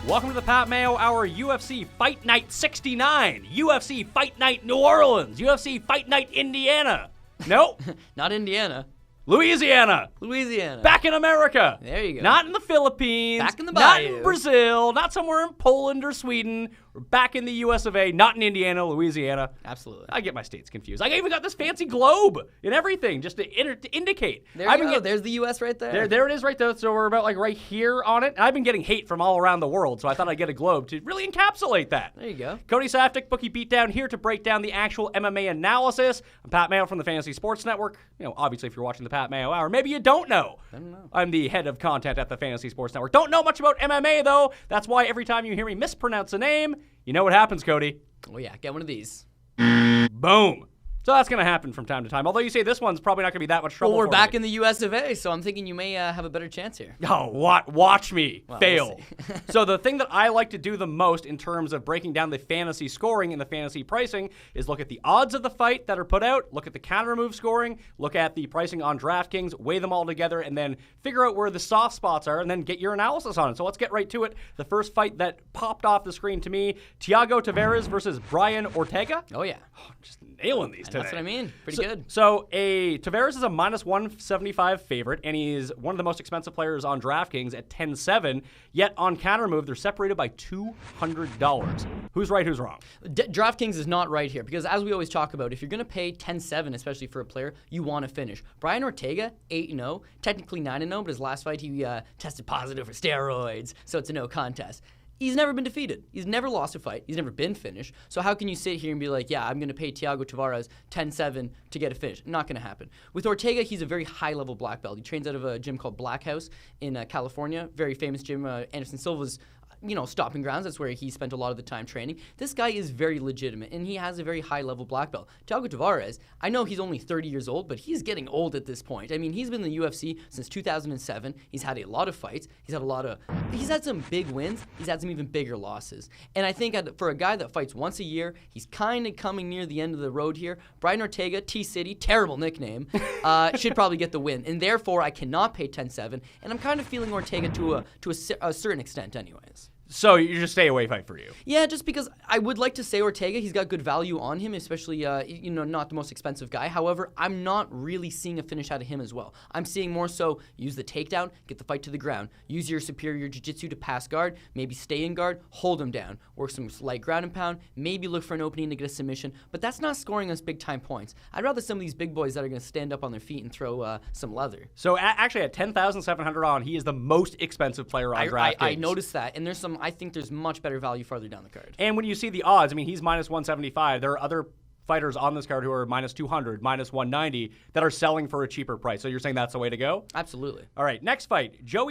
Welcome to the Pat Mayo Hour UFC Fight Night 69. UFC Fight Night New Orleans. UFC Fight Night Indiana. Nope. Not Indiana. Louisiana. Back in America. There you go. Not in the Philippines. Back in the Not bayou. in Brazil. Not somewhere in Poland or Sweden. We're back in the US of A. Not in Indiana, Louisiana. Absolutely. I get my states confused. I even got this fancy globe and everything just to indicate. There you go. There's the U.S. right there. There it is right there. So we're about like right here on it. And I've been getting hate from all around the world, so I thought I'd get a globe to really encapsulate that. There you go. Cody Saftik, Bookie Beatdown, here to break down the actual MMA analysis. I'm Pat Mayo from the Fantasy Sports Network. You know, obviously, if you're watching the Pat Mayo Hour, maybe you don't know. I don't know. I'm the head of content at the Fantasy Sports Network. Don't know much about MMA, though. That's why every time you hear me mispronounce a name, you know what happens, Cody. Oh, yeah. Get one of these. Boom. So that's going to happen from time to time. Although you say this one's probably not going to be that much trouble. Well, we're for back me. in the U.S. of A., so I'm thinking you may have a better chance here. Oh, watch me fail. We'll So the thing that I like to do the most in terms of breaking down the fantasy scoring and the fantasy pricing is look at the odds of the fight that are put out, look at the Kountermove scoring, look at the pricing on DraftKings, weigh them all together, and then figure out where the soft spots are, and then get your analysis on it. So let's get right to it. The first fight that popped off the screen to me, Thiago Tavares versus Bryan Ortega. Oh, yeah. Just nailing these today. That's what I mean. Pretty good. So Tavares is a minus 175 favorite, and he's one of the most expensive players on DraftKings at 10-7. Yet on Kountermove, they're separated by $200. Who's right? Who's wrong? DraftKings is not right here because, as we always talk about, if you're going to pay 10-7, especially for a player, you want to finish. Bryan Ortega, 8-0, technically 9-0, but his last fight he tested positive for steroids, so it's a no contest. He's never been defeated. He's never lost a fight. He's never been finished. So how can you sit here and be like, yeah, I'm going to pay Thiago Tavares 10-7 to get a finish? Not going to happen. With Ortega, he's a very high-level black belt. He trains out of a gym called Black House in California. Very famous gym. Anderson Silva's stopping grounds. That's where he spent a lot of the time training. This guy is very legitimate, and he has a very high-level black belt. Thiago Tavares, I know he's only 30 years old, but he's getting old at this point. I mean, he's been in the UFC since 2007. He's had a lot of fights. He's had some big wins. He's had some even bigger losses. And I think for a guy that fights once a year, he's kind of coming near the end of the road here. Bryan Ortega, T-City, terrible nickname, should probably get the win. And therefore, I cannot pay 10-7. And I'm kind of feeling Ortega to a certain extent anyways. So you just stay away fight for you. Yeah, just because I would like to say Ortega, he's got good value on him, especially, not the most expensive guy. However, I'm not really seeing a finish out of him as well. I'm seeing more so use the takedown, get the fight to the ground, use your superior jiu-jitsu to pass guard, maybe stay in guard, hold him down, work some light ground and pound, maybe look for an opening to get a submission, but that's not scoring us big-time points. I'd rather some of these big boys that are going to stand up on their feet and throw some leather. So actually at 10,700 on, he is the most expensive player on DraftKings. I noticed that, and I think there's much better value farther down the card. And when you see the odds, I mean, he's minus 175. There are other fighters on this card who are minus 200, minus 190 that are selling for a cheaper price. So you're saying that's the way to go? Absolutely. All right, next fight, Joe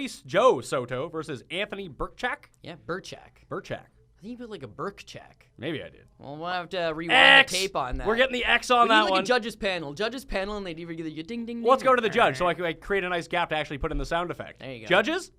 Soto versus Anthony Burchak. Yeah, Burchak. I think you put like a Burchak. Maybe I did. Well, we'll have to rewind the tape on that. We're getting the X on that one. one. A judges panel, and they'd either give you ding, ding, ding. Well, let's go to the judge so I can create a nice gap to actually put in the sound effect. There you go. Judges?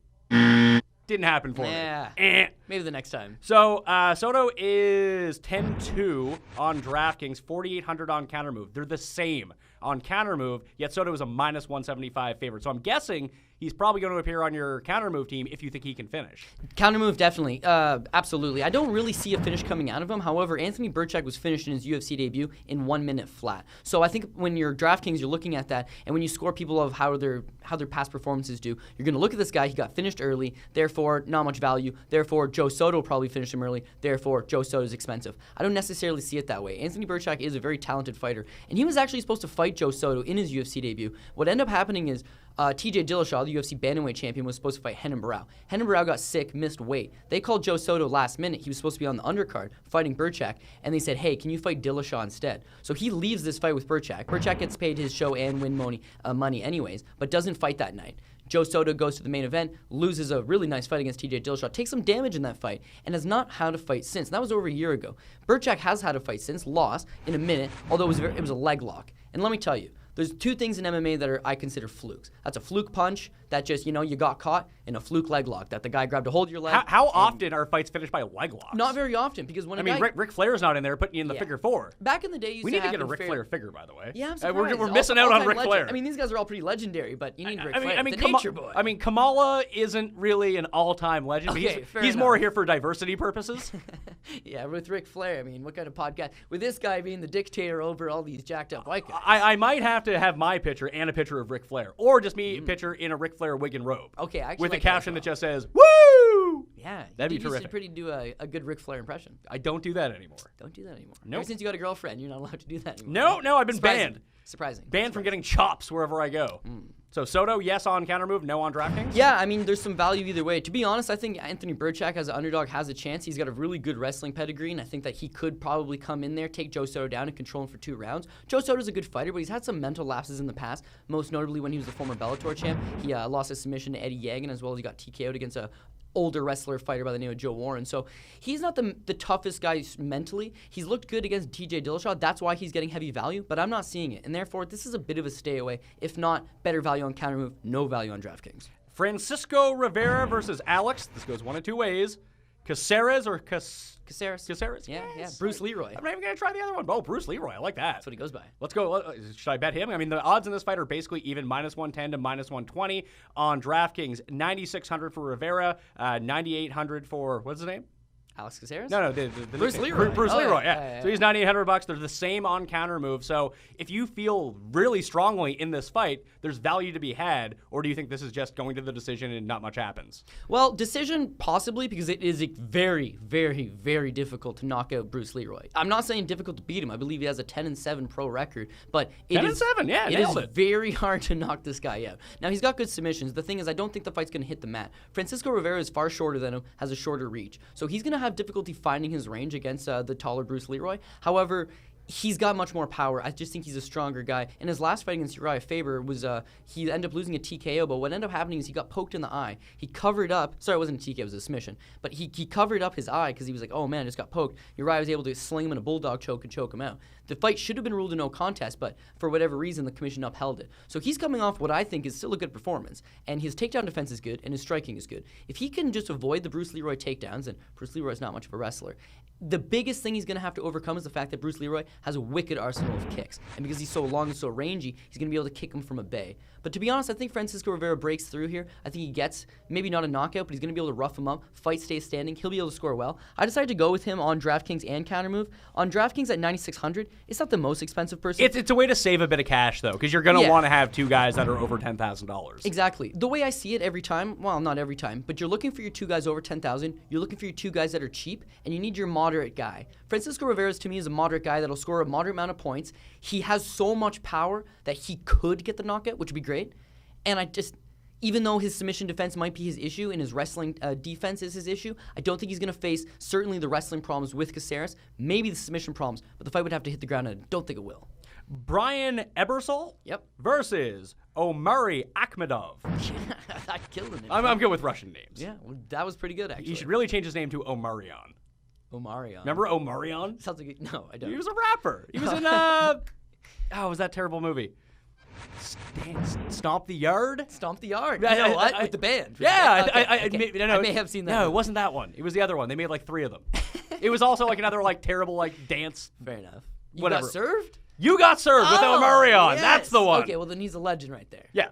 Didn't happen for me. Maybe the next time. So Soto is 10-2 on DraftKings, 4,800 on Kountermove. They're the same on Kountermove, yet Soto is a minus 175 favorite. So I'm guessing he's probably going to appear on your Kountermove team if you think he can finish. Kountermove, definitely. Absolutely. I don't really see a finish coming out of him. However, Anthony Burchak was finished in his UFC debut in 1 minute flat. So I think when you're DraftKings, you're looking at that, and when you score people of how their past performances do, you're going to look at this guy. He got finished early, therefore not much value. Therefore, Joe Soto probably finished him early. Therefore, Joe Soto is expensive. I don't necessarily see it that way. Anthony Burchak is a very talented fighter, and he was actually supposed to fight Joe Soto in his UFC debut. What ended up happening is TJ Dillashaw, the UFC bantamweight champion, was supposed to fight Renan Barão. Renan Barão got sick, missed weight. They called Joe Soto last minute. He was supposed to be on the undercard fighting Burchak, and they said, hey, can you fight Dillashaw instead? So he leaves this fight with Burchak. Burchak gets paid his show and win money anyways, but doesn't fight that night. Joe Soto goes to the main event, loses a really nice fight against TJ Dillashaw, takes some damage in that fight, and has not had a fight since. And that was over a year ago. Burchak has had a fight since, lost in a minute, although it was a leg lock. And let me tell you, There's two things in MMA that I consider flukes. That's a fluke punch that just, you got caught, and a fluke leg lock that the guy grabbed a hold of your leg. How often are fights finished by leg locks? Not very often, because when Ric Flair's not in there putting you in the figure four. Back in the day, we need to get a Ric Flair figure, by the way. Yeah, I'm surprised. We're missing out on Ric Flair. I mean, these guys are all pretty legendary, but you need Ric Flair, the nature boy. I mean, Kamala isn't really an all-time legend. Okay, he's more here for diversity purposes. Yeah, with Ric Flair, I mean, what kind of podcast? With this guy being the dictator over all these jacked up white guys. I might have to have my picture and a picture of Ric Flair, or just me a picture in a Ric Flair wig and robe. Okay, actually, with a caption that just says "Woo!" Yeah, that'd be terrific. You should do a good Ric Flair impression. I don't do that anymore. Don't do that anymore. Nope. Ever since you got a girlfriend, you're not allowed to do that anymore. No, I've been banned. Surprising. Banned from getting chops wherever I go. So Soto, yes on Countermove, no on DraftKings? Yeah, I mean, there's some value either way. To be honest, I think Anthony Burchak as an underdog has a chance. He's got a really good wrestling pedigree, and I think that he could probably come in there, take Joe Soto down, and control him for 2 rounds. Joe Soto's a good fighter, but he's had some mental lapses in the past, most notably when he was the former Bellator champ. He lost a submission to Eddie Yagan, as well as he got TKO'd against a older wrestler fighter by the name of Joe Warren. So he's not the toughest guy mentally. He's looked good against TJ Dillashaw. That's why he's getting heavy value, but I'm not seeing it. And therefore, this is a bit of a stay away. If not, better value on Countermove, no value on DraftKings. Francisco Rivera versus Alex. This goes one of 2 ways. Caceres or Caceres. Caceres? Yeah. Bruce Leroy. I'm not even going to try the other one. Oh, Bruce Leroy. I like that. That's what he goes by. Let's go. Should I bet him? I mean, the odds in this fight are basically even, -110 to -120 on DraftKings. 9,600 for Rivera, 9,800 for, what's his name? Alex Caceres? No, the Bruce Leroy. Bruce Leroy, yeah. So he's $9,800. They're the same on Countermove. So if you feel really strongly in this fight, there's value to be had, or do you think this is just going to the decision and not much happens? Well, decision possibly, because it is very, very, very difficult to knock out Bruce Leroy. I'm not saying difficult to beat him. I believe he has a 10-7 pro record, but it is 10-7, yeah, nailed it. Very hard to knock this guy out. Now, he's got good submissions. The thing is, I don't think the fight's going to hit the mat. Francisco Rivera is far shorter than him, has a shorter reach. So he's going to have difficulty finding his range against the taller Bruce Leroy. However, he's got much more power. I just think he's a stronger guy. In his last fight against Uriah Faber, he ended up losing a TKO, but what ended up happening is he got poked in the eye. He covered up. Sorry, it wasn't a TKO, it was a submission. But he covered up his eye because he was like, oh man, I just got poked. Uriah was able to sling him in a bulldog choke and choke him out. The fight should have been ruled a no contest, but for whatever reason, the commission upheld it. So he's coming off what I think is still a good performance, and his takedown defense is good, and his striking is good. If he can just avoid the Bruce Leroy takedowns, and Bruce Leroy is not much of a wrestler, the biggest thing he's going to have to overcome is the fact that Bruce Leroy has a wicked arsenal of kicks. And because he's so long and so rangy, he's going to be able to kick him from a bay. But to be honest, I think Francisco Rivera breaks through here. I think he gets, maybe not a knockout, but he's going to be able to rough him up. Fight stays standing. He'll be able to score well. I decided to go with him on DraftKings and Countermove. On DraftKings at 9,600, it's not the most expensive person. It's a way to save a bit of cash, though, because you're going to want to have 2 guys that are over $10,000. Exactly. The way I see it every time, well, not every time, but you're looking for your 2 guys over 10,000. You're looking for your 2 guys that are cheap, and you need your moderate guy. Francisco Rivera, to me, is a moderate guy that'll score a moderate amount of points. He has so much power that he could get the knockout, which would be great. And even though his submission defense might be his issue and his wrestling defense is his issue, I don't think he's going to face certainly the wrestling problems with Caceres, maybe the submission problems, but the fight would have to hit the ground, and I don't think it will. Bryan Ebersol versus Omar Akhmedov. I killed him. I'm good with Russian names. Yeah, well, that was pretty good, actually. He should really change his name to Omarion. Omarion. Remember Omarion? Sounds like no, I don't. He was a rapper. He was in was that terrible movie? Stomp the Yard? Stomp the Yard. You know what? With the band. Yeah. I may have seen that. No, it wasn't that one. It was the other one. They made like 3 of them. It was also like another like terrible like dance. Fair enough. You whatever. got served? You got served with Omarion. Yes. That's the one. Okay, well then he's a legend right there. Yeah.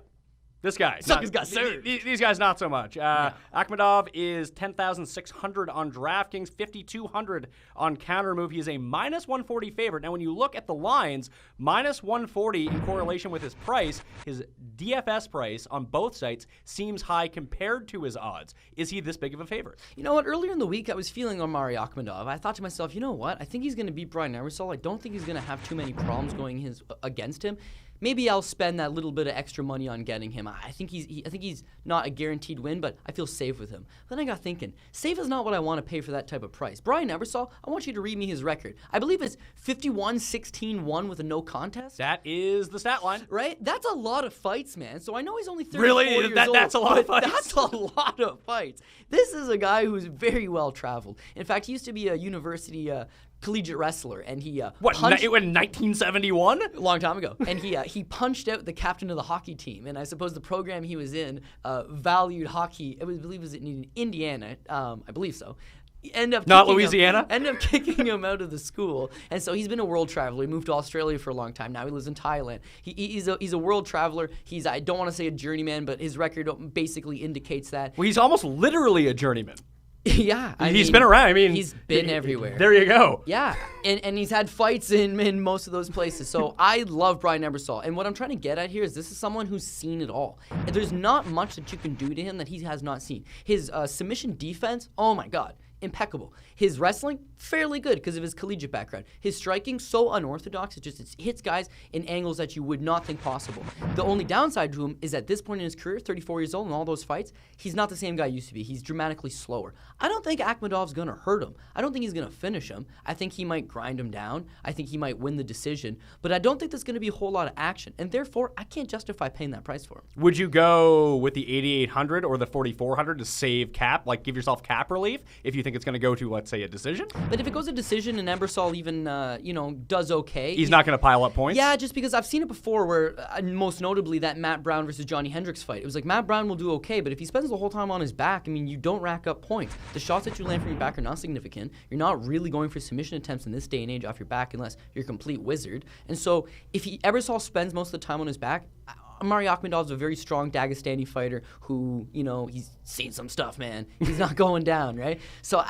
This guy. Suckers got served. These guys not so much. Akhmedov is 10,600 on DraftKings, 5,200 on Countermove. He is a -140 favorite. Now, when you look at the lines, -140 in correlation with his price, his DFS price on both sites seems high compared to his odds. Is he this big of a favorite? You know what? Earlier in the week, I was feeling Omar Akhmedov. I thought to myself, you know what? I think he's going to beat Bryan Ebersol. I don't think he's going to have too many problems going against him. Maybe I'll spend that little bit of extra money on getting him. I think he's not a guaranteed win, but I feel safe with him. Then I got thinking, safe is not what I want to pay for that type of price. Bryan Ebersol, I want you to read me his record. I believe it's 51-16-1 with a no contest. That is the stat line. Right? That's a lot of fights, man. So I know he's only 34 really? years old. That's a lot of fights? That's a lot of fights. This is a guy who's very well traveled. In fact, he used to be a university collegiate wrestler, and he What, it went in 1971? a long time ago. And he punched out the captain of the hockey team. And I suppose the program he was in valued hockey. I believe it was in Indiana. I believe so. Not Louisiana? End up kicking him out of the school. And so he's been a world traveler. He moved to Australia for a long time. Now he lives in Thailand. He's a world traveler. He's, I don't want to say a journeyman, but his record basically indicates that. Well, he's almost literally a journeyman. Yeah. He's been around. I mean, he's been everywhere. There you go. Yeah. And he's had fights in most of those places. So I love Bryan Ebersol. And what I'm trying to get at here is this is someone who's seen it all. And there's not much that you can do to him that he has not seen. His submission defense, oh my God, impeccable. His wrestling, fairly good because of his collegiate background. His striking, so unorthodox. It hits guys in angles that you would not think possible. The only downside to him is at this point in his career, 34 years old, in all those fights, he's not the same guy he used to be. He's dramatically slower. I don't think Akhmedov's going to hurt him. I don't think he's going to finish him. I think he might grind him down. I think he might win the decision. But I don't think there's going to be a whole lot of action. And therefore, I can't justify paying that price for him. Would you go with the 8,800 or the 4,400 to save cap, like give yourself cap relief if you think it's going to go to, let's say, a decision? But if it goes a decision and Ebersol even, does okay. He's not going to pile up points? Yeah, just because I've seen it before where, most notably, that Matt Brown versus Johnny Hendricks fight. It was like Matt Brown will do okay, but if he spends the whole time on his back, I mean, you don't rack up points. The shots that you land from your back are not significant. You're not really going for submission attempts in this day and age off your back unless you're a complete wizard. And so if Ebersol spends most of the time on his back, Omar Akhmedov's a very strong Dagestani fighter who, he's seen some stuff, man. He's not going down, right? So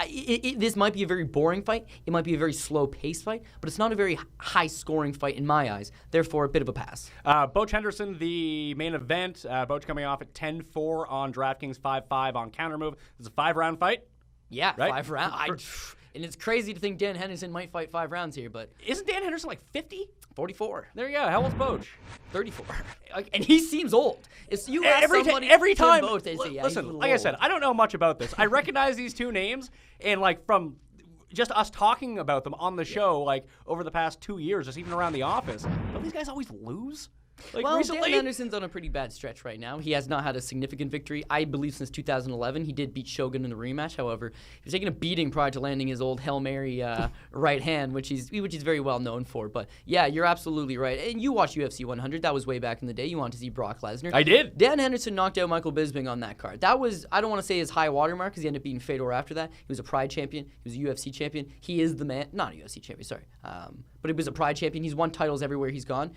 this might be a very boring fight. It might be a very slow-paced fight, but it's not a very high-scoring fight in my eyes. Therefore, a bit of a pass. Boetsch Henderson, the main event. Boetsch coming off at 10-4 on DraftKings, 5-5 on Kountermove. It's a 5-round fight? Yeah, right? 5 rounds. And it's crazy to think Dan Henderson might fight 5 rounds here, but... Isn't Dan Henderson like 50? 44. There you go. How old's Boetsch? 34. And he seems old. It's you ask somebody every time. Both, they say, yeah, listen, like I said, I don't know much about this. I recognize these two names, and like from just us talking about them on the show, like over the past 2 years, just even around the office, don't these guys always lose? Like well, recently? Dan Henderson's on a pretty bad stretch right now. He has not had a significant victory, I believe, since 2011. He did beat Shogun in the rematch. However, he was taking a beating prior to landing his old Hail Mary right hand, which he's very well known for. But yeah, you're absolutely right. And you watched UFC 100. That was way back in the day. You wanted to see Brock Lesnar. I did. Dan Henderson knocked out Michael Bisping on that card. That was, I don't want to say his high watermark because he ended up beating Fedor after that. He was a Pride champion. He was a UFC champion. He is the man. Not a UFC champion, sorry. But he was a Pride champion. He's won titles everywhere he's gone.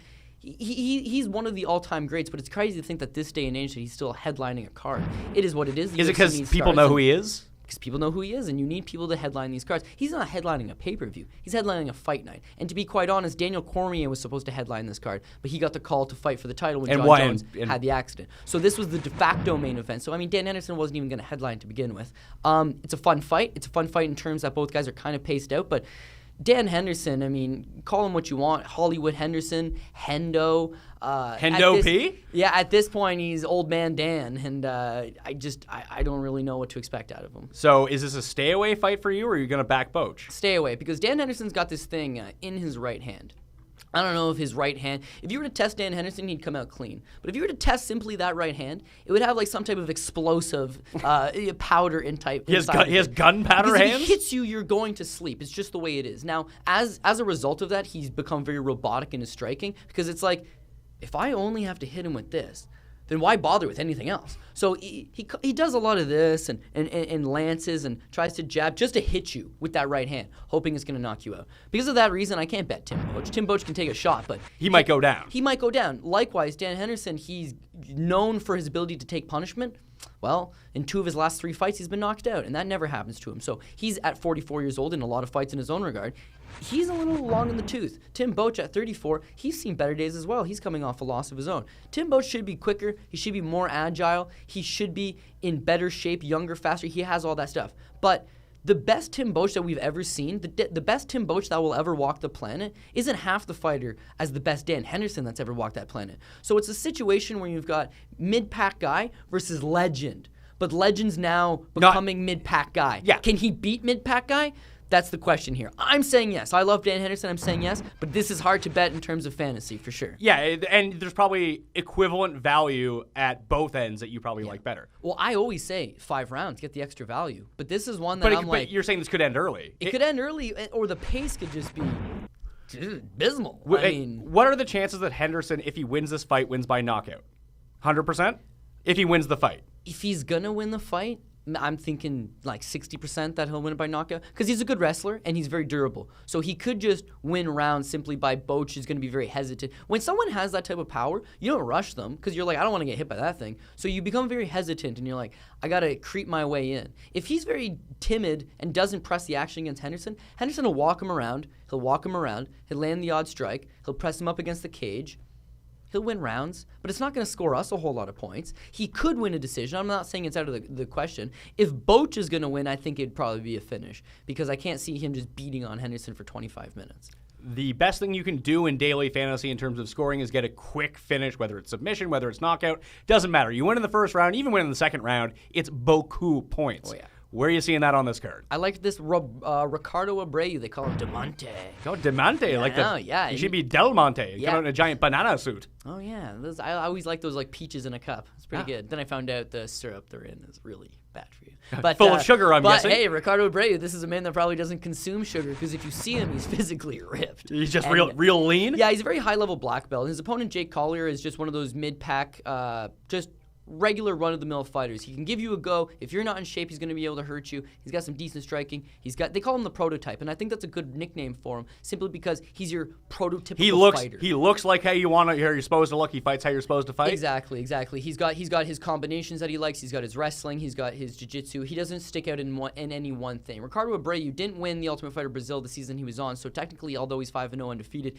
He's one of the all-time greats, but it's crazy to think that this day and age that he's still headlining a card. It is what it is. Is it because people know who he is? Because people know who he is, and you need people to headline these cards. He's not headlining a pay-per-view. He's headlining a fight night. And to be quite honest, Daniel Cormier was supposed to headline this card, but he got the call to fight for the title when John Jones had the accident. So this was the de facto main event. So, I mean, Dan Henderson wasn't even going to headline to begin with. It's a fun fight. It's a fun fight in terms that both guys are kind of paced out, but Dan Henderson, I mean, call him what you want. Hollywood Henderson, Hendo. Hendo P? Yeah, at this point, he's old man Dan, and I don't really know what to expect out of him. So is this a stay-away fight for you, or are you going to back Boetsch? Stay away, because Dan Henderson's got this thing in his right hand. I don't know if his right hand, if you were to test Dan Henderson, he'd come out clean. But if you were to test simply that right hand, it would have like some type of explosive powder in type. He has gunpowder hands? If he hits you, you're going to sleep. It's just the way it is. Now, as a result of that, he's become very robotic in his striking because it's like, if I only have to hit him with this, then why bother with anything else? So he does a lot of this and lances and tries to jab just to hit you with that right hand, hoping it's going to knock you out. Because of that reason, I can't bet Tim Boetsch. Tim Boetsch can take a shot, but he might go down. He might go down. Likewise, Dan Henderson, he's known for his ability to take punishment. Well, in 2 of his last 3 fights, he's been knocked out, and that never happens to him. So he's at 44 years old in a lot of fights in his own regard. He's a little long in the tooth. Tim Boetsch at 34, he's seen better days as well. He's coming off a loss of his own. Tim Boetsch should be quicker. He should be more agile. He should be in better shape, younger, faster. He has all that stuff. But the best Tim Boetsch that we've ever seen, the best Tim Boetsch that will ever walk the planet, isn't half the fighter as the best Dan Henderson that's ever walked that planet. So it's a situation where you've got mid-pack guy versus legend. But legend's now becoming mid-pack guy. Yeah. Can he beat mid-pack guy? That's the question here. I'm saying yes. I love Dan Henderson. I'm saying yes, but this is hard to bet in terms of fantasy for sure. Yeah, and there's probably equivalent value at both ends that you probably like better. Well, I always say 5 rounds, get the extra value. But this is one that But you're saying this could end early. It could end early, or the pace could just be abysmal. What are the chances that Henderson, if he wins this fight, wins by knockout? 100%? If he wins the fight? If he's going to win the fight, I'm thinking like 60% that he'll win it by knockout because he's a good wrestler and he's very durable. So he could just win rounds simply by Boetsch is going to be very hesitant. When someone has that type of power, you don't rush them because you're like, I don't want to get hit by that thing. So you become very hesitant and you're like, I got to creep my way in. If he's very timid and doesn't press the action against Henderson, Henderson will walk him around. He'll walk him around. He'll land the odd strike. He'll press him up against the cage. He'll win rounds, but it's not going to score us a whole lot of points. He could win a decision. I'm not saying it's out of the question. If Boetsch is going to win, I think it'd probably be a finish because I can't see him just beating on Henderson for 25 minutes. The best thing you can do in daily fantasy in terms of scoring is get a quick finish, whether it's submission, whether it's knockout. Doesn't matter. You win in the first round, even win in the second round, it's beaucoup points. Oh, yeah. Where are you seeing that on this card? I like this Ricardo Abreu. They call him Diamante. Oh, Diamante. Yeah. He should be Del Monte. Yeah. Come out in a giant banana suit. Oh, yeah. I always like those like peaches in a cup. It's pretty good. Then I found out the syrup they're in is really bad for you. But, Full of sugar, I'm guessing. But hey, Ricardo Abreu, this is a man that probably doesn't consume sugar because if you see him, he's physically ripped. He's just real lean? Yeah, he's a very high-level black belt. His opponent, Jake Collier, is just one of those mid-pack, just regular run-of-the-mill fighters. He can give you a go. If you're not in shape, he's going to be able to hurt you. He's got some decent striking. They call him the prototype, and I think that's a good nickname for him, simply because he's your prototypical fighter. He looks like how you're supposed to look. He fights how you're supposed to fight. Exactly. He's got his combinations that he likes. He's got his wrestling. He's got his jiu-jitsu. He doesn't stick out in any one thing. Ricardo Abreu didn't win the Ultimate Fighter Brazil the season he was on, so technically, although he's 5-0 undefeated,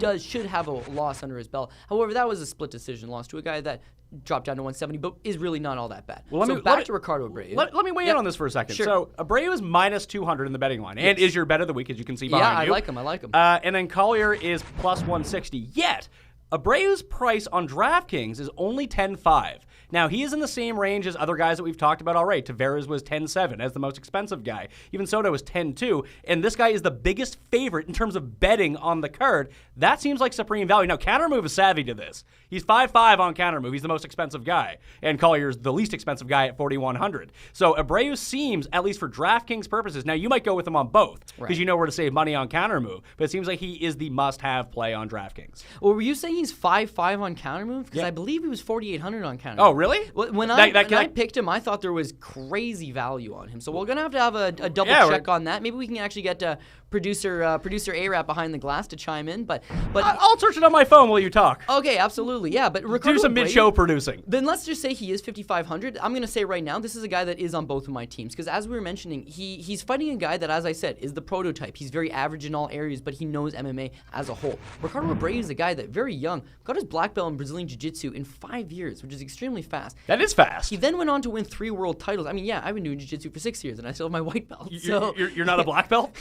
he should have a loss under his belt. However, that was a split decision loss to a guy that dropped down to 170, but is really not all that bad. Well, back to Ricardo Abreu. Let me weigh in on this for a second. Sure. So Abreu is minus 200 in the betting line, and is your bet of the week, as you can see behind you. Yeah, I like him. And then Collier is plus 160. Yet Abreu's price on DraftKings is only 10.5. Now, he is in the same range as other guys that we've talked about already. Tavares was 10.7 as the most expensive guy. Even Soto was 10.2. And this guy is the biggest favorite in terms of betting on the card. That seems like supreme value. Now, Kountermove is savvy to this. He's 5.5 on Kountermove. He's the most expensive guy. And Collier's the least expensive guy at 4,100. So Abreu seems, at least for DraftKings purposes, now you might go with him on both because you know where to save money on Kountermove. But it seems like he is the must-have play on DraftKings. Well, were you saying he's 5.5 on Kountermove? Because I believe he was 4,800 on Kountermove. Oh, really? When I picked him, I thought there was crazy value on him. So we're going to have a double check on that. Maybe we can actually get producer A-Rap behind the glass to chime in. But I'll search it on my phone while you talk. Okay, absolutely. Yeah, but Ricardo do some mid-show producing. Then let's just say he is 5,500. I'm going to say right now, this is a guy that is on both of my teams. Because as we were mentioning, he's fighting a guy that, as I said, is the prototype. He's very average in all areas, but he knows MMA as a whole. Ricardo Abreu is a guy that, very young, got his black belt in Brazilian Jiu-Jitsu in 5 years, which is extremely fast. That is fast. He then went on to win 3 world titles. I mean, yeah, I've been doing Jiu-Jitsu for 6 years, and I still have my white belt. You're not a black belt?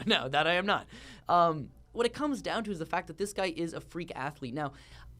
No, that I am not. What it comes down to is the fact that this guy is a freak athlete. Now,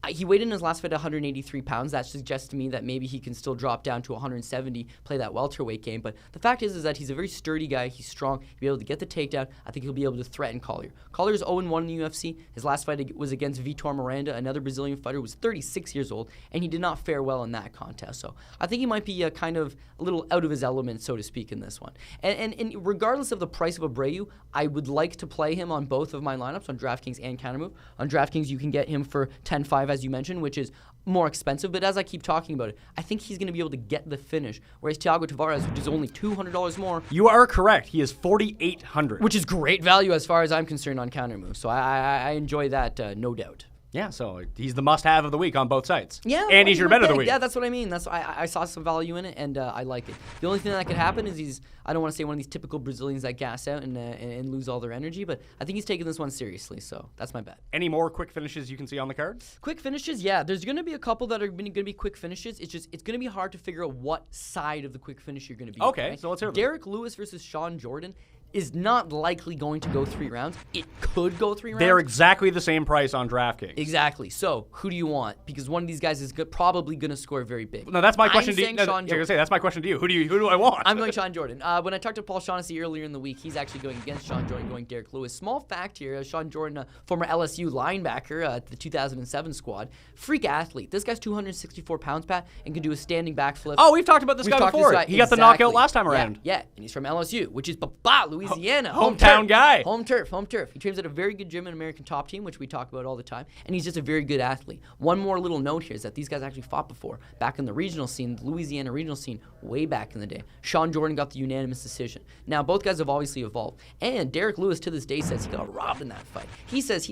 he weighed in his last fight 183 pounds. That suggests to me that maybe he can still drop down to 170, play that welterweight game. But the fact is that he's a very sturdy guy. He's strong. He'll be able to get the takedown. I think he'll be able to threaten Collier. Collier's 0-1 in the UFC. His last fight was against Vitor Miranda, another Brazilian fighter who was 36 years old, and he did not fare well in that contest. So I think he might be kind of a little out of his element, so to speak, in this one. And regardless of the price of Abreu, I would like to play him on both of my lineups, on DraftKings and Kountermove. On DraftKings, you can get him for 10.5, as you mentioned, which is more expensive, but as I keep talking about it, I think he's going to be able to get the finish, whereas Thiago Tavares, which is only $200 more. You are correct. He is 4,800. Which is great value as far as I'm concerned on Kountermove, so I enjoy that, no doubt. Yeah, so he's the must-have of the week on both sides. Yeah, and he's your bet of the week. Yeah, that's what I mean. I saw some value in it, and I like it. The only thing that could happen is I don't want to say one of these typical Brazilians that gas out and lose all their energy, but I think he's taking this one seriously, so that's my bet. Any more quick finishes you can see on the card? Quick finishes, yeah. There's going to be a couple that are going to be quick finishes. It's going to be hard to figure out what side of the quick finish you're going to be. Okay, right? so let's hear them. Derrick Lewis versus Shawn Jordan. is not likely going to go 3 rounds. It could go 3 rounds. They're exactly the same price on DraftKings. Exactly. So, who do you want? Because one of these guys is probably going to score very big. No, that's my question to you. I'm saying Shawn Jordan. That's my question to you. Who do I want? I'm going Shawn Jordan. When I talked to Paul Shaughnessy earlier in the week, he's actually going against Shawn Jordan, going Derrick Lewis. Small fact here, Shawn Jordan, former LSU linebacker at the 2007 squad, freak athlete. This guy's 264 pounds, Pat, and can do a standing backflip. Oh, we've talked about this guy before. He got the knockout last time around. Yeah, and he's from LSU, which is Louisiana. Hometown guy. Home turf. He trains at a very good gym in American Top Team, which we talk about all the time, and he's just a very good athlete. One more little note here is that these guys actually fought before, back in the regional scene, the Louisiana regional scene, way back in the day. Shawn Jordan got the unanimous decision. Now, both guys have obviously evolved, and Derrick Lewis to this day says he got robbed in that fight. He says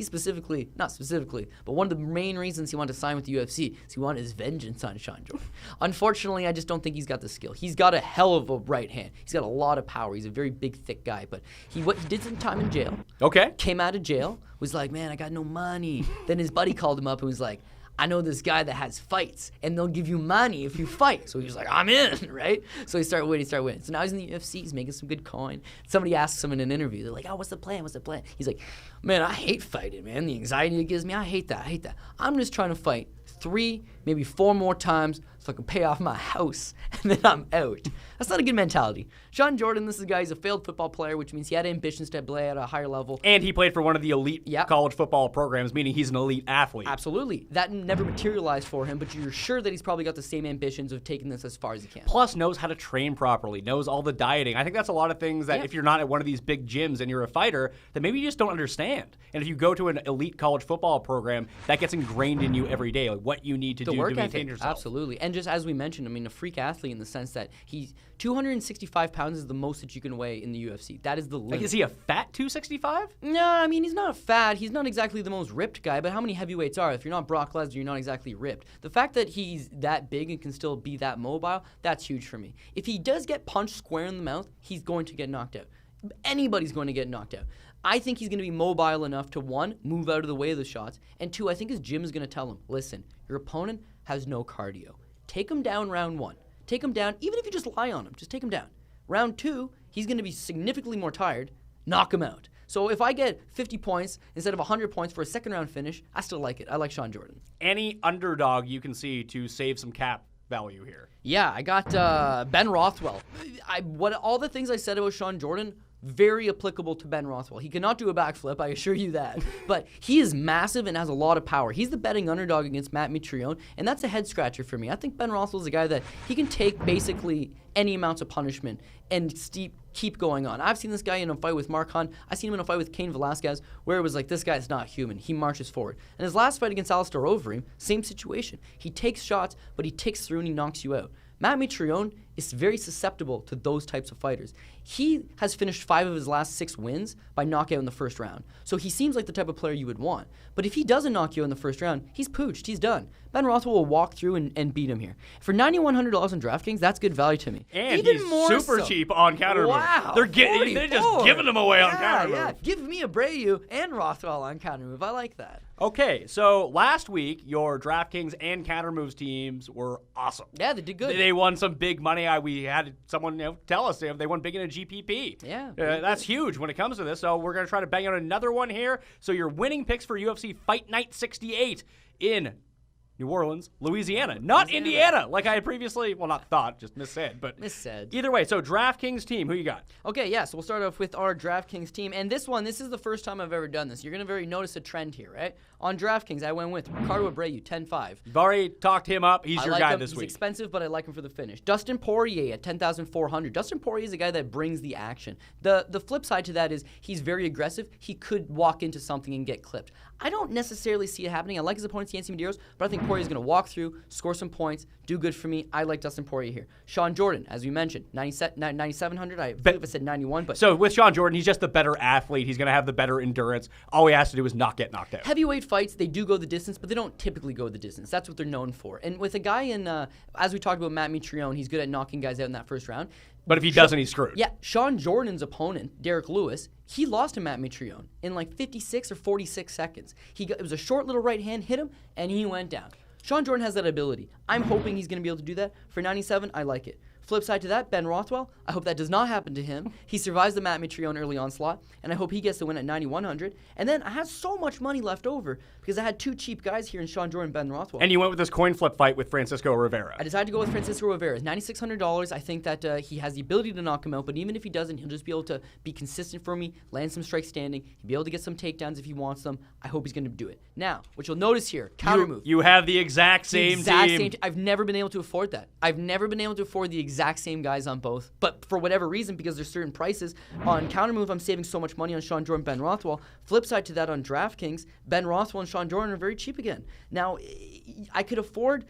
not specifically, but one of the main reasons he wanted to sign with the UFC is he wanted his vengeance on Shawn Jordan. Unfortunately, I just don't think he's got the skill. He's got a hell of a right hand. He's got a lot of power. He's a very big, thick guy, but he did some time in jail. Okay. Came out of jail, was like, man, I got no money. Then his buddy called him up and was like, I know this guy that has fights, and they'll give you money if you fight. So he was like, I'm in, right? So he started winning. So now he's in the UFC. He's making some good coin. Somebody asks him in an interview. They're like, oh, what's the plan? He's like, man, I hate fighting, man. The anxiety it gives me, I hate that. I'm just trying to fight 3, maybe 4 more times so I can pay off my house, and then I'm out. That's not a good mentality. Shawn Jordan, this is a guy, he's a failed football player, which means he had ambitions to play at a higher level. And he played for one of the elite college football programs, meaning he's an elite athlete. Absolutely. That never materialized for him, but you're sure that he's probably got the same ambitions of taking this as far as he can. Plus knows how to train properly, knows all the dieting. I think that's a lot of things that if you're not at one of these big gyms and you're a fighter, then maybe you just don't understand. And if you go to an elite college football program, that gets ingrained in you every day, like what you need to do to maintain yourself. Absolutely. And just as we mentioned, I mean, a freak athlete in the sense that he's 265 pounds is the most that you can weigh in the UFC. That is the limit. Like, is he a fat 265? No, I mean, he's not fat. He's not exactly the most ripped guy, but how many heavyweights are? If you're not Brock Lesnar, you're not exactly ripped. The fact that he's that big and can still be that mobile, that's huge for me. If he does get punched square in the mouth, he's going to get knocked out. Anybody's going to get knocked out. I think he's going to be mobile enough to, 1, move out of the way of the shots, and 2, I think his gym is going to tell him, listen, your opponent has no cardio. Take him down round 1. Take him down, even if you just lie on him, just take him down. Round 2, he's going to be significantly more tired. Knock him out. So if I get 50 points instead of 100 points for a second round finish, I still like it. I like Shawn Jordan. Any underdog you can see to save some cap value here? Yeah, I got Ben Rothwell. All the things I said about Shawn Jordan, very applicable to Ben Rothwell. He cannot do a backflip, I assure you that. But he is massive and has a lot of power. He's the betting underdog against Matt Mitrione, and that's a head-scratcher for me. I think Ben Rothwell is a guy that he can take basically any amounts of punishment and keep going on. I've seen this guy in a fight with Mark Hunt. I've seen him in a fight with Cain Velasquez where it was like, this guy's not human. He marches forward. And his last fight against Alistair Overeem, same situation. He takes shots, but he takes through and he knocks you out. Matt Mitrione is very susceptible to those types of fighters. He has finished 5 of his last 6 wins by knockout in the first round. So he seems like the type of player you would want. But if he doesn't knock you in the first round, he's pooched. He's done. Ben Rothwell will walk through and beat him here. For $9,100 on DraftKings, that's good value to me. And even he's more super so. cheap on Countermove. Wow. They're just giving them away on Countermove. Yeah, give me Abreu and Rothwell on Countermove. I like that. Okay, so last week, your DraftKings and Countermoves teams were awesome. Yeah, they did good. They won some big money. We had someone tell us they won big in a GPP. Yeah. That's huge when it comes to this. So we're going to try to bang out another one here. So your winning picks for UFC Fight Night 68 in New Orleans, Louisiana, not Indiana, like I had previously, not thought, just missaid, but missaid. Either way, so DraftKings team, who you got? Okay, yeah, so we'll start off with our DraftKings team, and this is the first time I've ever done this. You're going to notice a trend here, right? On DraftKings, I went with Ricardo Abreu, 10-5. You've already talked him up. He's your guy this week. He's expensive, but I like him for the finish. Dustin Poirier at 10,400. Dustin Poirier is a guy that brings the action. The flip side to that is he's very aggressive. He could walk into something and get clipped. I don't necessarily see it happening. I like his opponent, Yancy Medeiros, but I think Poirier is going to walk through, score some points, do good for me. I like Dustin Poirier here. Shawn Jordan, as we mentioned, 9,700. I believe I said 91. But so with Shawn Jordan, he's just the better athlete. He's going to have the better endurance. All he has to do is not get knocked out. Heavyweight fights, they do go the distance, but they don't typically go the distance. That's what they're known for. And with a guy in, as we talked about Matt Mitrione, he's good at knocking guys out in that first round. But if he doesn't, he's screwed. Yeah, Shawn Jordan's opponent, Derrick Lewis, he lost to Matt Mitrione in like 56 or 46 seconds. It was a short little right hand, hit him, and he went down. Shawn Jordan has that ability. I'm hoping he's going to be able to do that. For 97, I like it. Flip side to that, Ben Rothwell, I hope that does not happen to him. He survives the Matt Mitrione early onslaught, and I hope he gets the win at 9,100. And then I had so much money left over because I had two cheap guys here in Shawn Jordan and Ben Rothwell. And you went with this coin flip fight with Francisco Rivera. I decided to go with Francisco Rivera. $9,600. I think that he has the ability to knock him out, but even if he doesn't, he'll just be able to be consistent for me, land some strikes standing. He'll be able to get some takedowns if he wants them. I hope he's going to do it. Now, what you'll notice here, counter move. You have the exact same team. I've never been able to afford that. I've never been able to afford the exact same guys on both. But for whatever reason, because there's certain prices, on counter move, I'm saving so much money on Shawn Jordan, Ben Rothwell. Flip side to that on DraftKings, Ben Rothwell and Shawn Jordan are very cheap again. Now, I could afford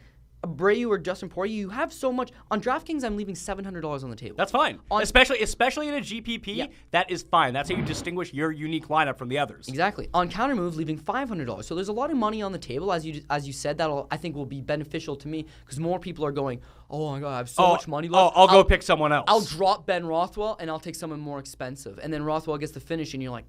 Abreu or Justin Poirier. You have so much on DraftKings. I'm leaving $700 on the table. That's fine, especially in a GPP. Yeah. That is fine. That's how you distinguish your unique lineup from the others. Exactly. On counter move, leaving $500. So there's a lot of money on the table, as you said. That I think will be beneficial to me because more people are going, oh my god, I have so much money left. I'll go pick someone else. I'll drop Ben Rothwell and I'll take someone more expensive, and then Rothwell gets the finish, and you're like,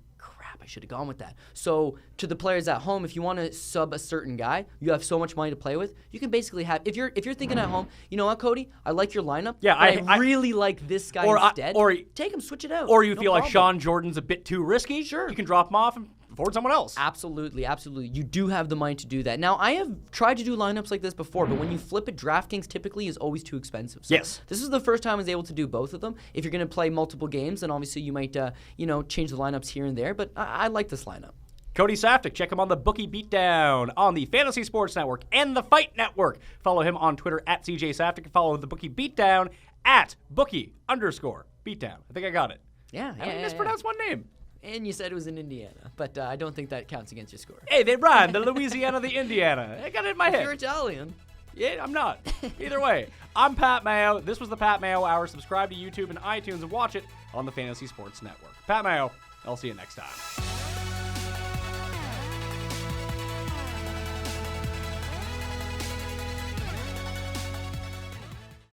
I should have gone with that. So to the players at home, if you want to sub a certain guy, you have so much money to play with. You can basically have, if you're thinking at home, you know what, Cody, I like your lineup. Yeah, I really like this guy instead. Or take him, switch it out. Or you feel like Shawn Jordan's a bit too risky. Sure, you can drop him off and afford someone else. Absolutely. You do have the money to do that. Now, I have tried to do lineups like this before, but when you flip it, DraftKings typically is always too expensive. So yes. This is the first time I was able to do both of them. If you're going to play multiple games, then obviously you might, change the lineups here and there, but I like this lineup. Cody Saftik, check him on the Bookie Beatdown on the Fantasy Sports Network and the Fight Network. Follow him on Twitter at CJ Saftik and follow the Bookie Beatdown at Bookie_Beatdown. I think I got it. Yeah. I mispronounced one name. And you said it was in Indiana, but I don't think that counts against your score. Hey, they rhyme. The Louisiana, the Indiana. I got it in my head. You're Italian. Yeah, I'm not. Either way, I'm Pat Mayo. This was the Pat Mayo Hour. Subscribe to YouTube and iTunes and watch it on the Fantasy Sports Network. Pat Mayo, I'll see you next time.